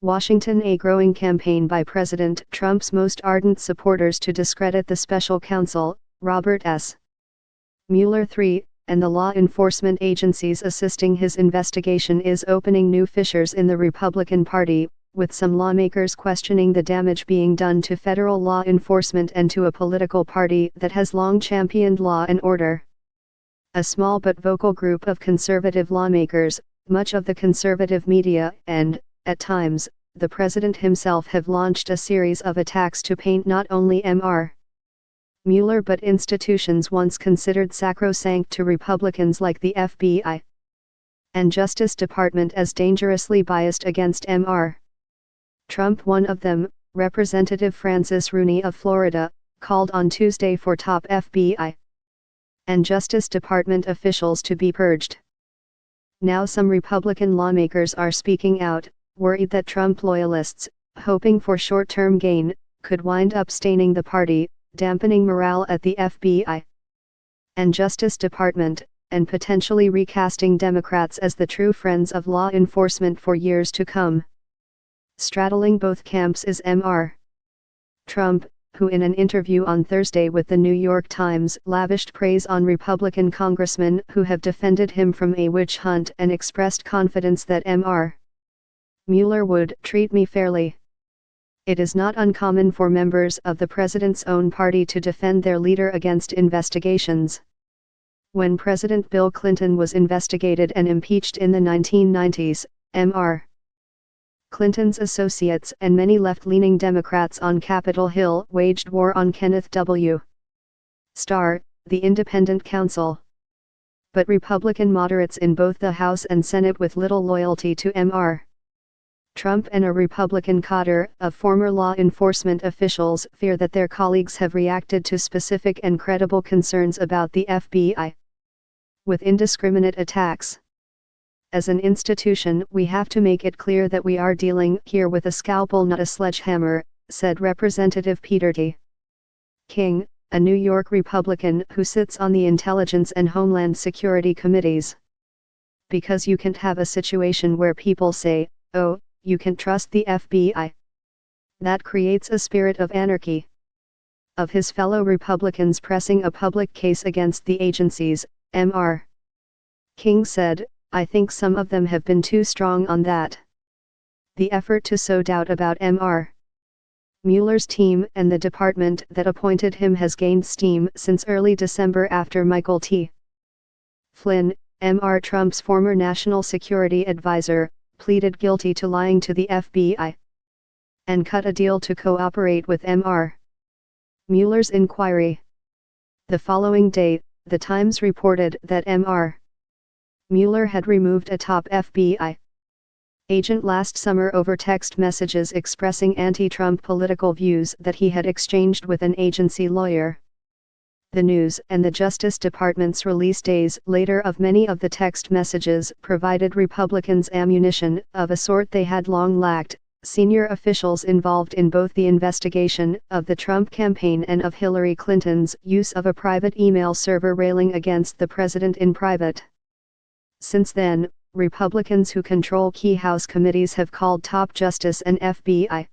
Washington. A growing campaign by President Trump's most ardent supporters to discredit the special counsel, Robert S. Mueller III, and the law enforcement agencies assisting his investigation is opening new fissures in the Republican Party, with some lawmakers questioning the damage being done to federal law enforcement and to a political party that has long championed law and order. A small but vocal group of conservative lawmakers, much of the conservative media and, at times, the president himself have launched a series of attacks to paint not only Mr. Mueller but institutions once considered sacrosanct to Republicans like the FBI and Justice Department as dangerously biased against Mr. Trump. One of them, Representative Francis Rooney of Florida, called on Tuesday for top FBI and Justice Department officials to be purged. Now some Republican lawmakers are speaking out, worried that Trump loyalists, hoping for short-term gain, could wind up staining the party, dampening morale at the FBI and Justice Department, and potentially recasting Democrats as the true friends of law enforcement for years to come. Straddling both camps is Mr. Trump, who in an interview on Thursday with the New York Times lavished praise on Republican congressmen who have defended him from a witch hunt and expressed confidence that Mr. Mueller would treat me fairly. It is not uncommon for members of the president's own party to defend their leader against investigations. When President Bill Clinton was investigated and impeached in the 1990s, Mr. Clinton's associates and many left-leaning Democrats on Capitol Hill waged war on Kenneth W. Starr, the independent counsel. But Republican moderates in both the House and Senate with little loyalty to Mr. Trump and a Republican cadre of former law enforcement officials fear that their colleagues have reacted to specific and credible concerns about the FBI with indiscriminate attacks. As an institution, we have to make it clear that we are dealing here with a scalpel, not a sledgehammer, said Representative Peter T. King, a New York Republican who sits on the Intelligence and Homeland Security Committees. Because you can't have a situation where people say, "Oh, you can trust the FBI." That creates a spirit of anarchy. Of his fellow Republicans pressing a public case against the agencies, Mr. King said, "I think some of them have been too strong on that." The effort to sow doubt about Mr. Mueller's team and the department that appointed him has gained steam since early December after Michael T. Flynn, Mr. Trump's former national security advisor, pleaded guilty to lying to the FBI and cut a deal to cooperate with Mr. Mueller's inquiry. The following day, The Times reported that Mr. Mueller had removed a top FBI agent last summer over text messages expressing anti-Trump political views that he had exchanged with an agency lawyer. The news and the Justice Department's release days later of many of the text messages provided Republicans ammunition of a sort they had long lacked. Senior officials involved in both the investigation of the Trump campaign and of Hillary Clinton's use of a private email server railing against the president in private. Since then, Republicans who control key House committees have called top justice and FBI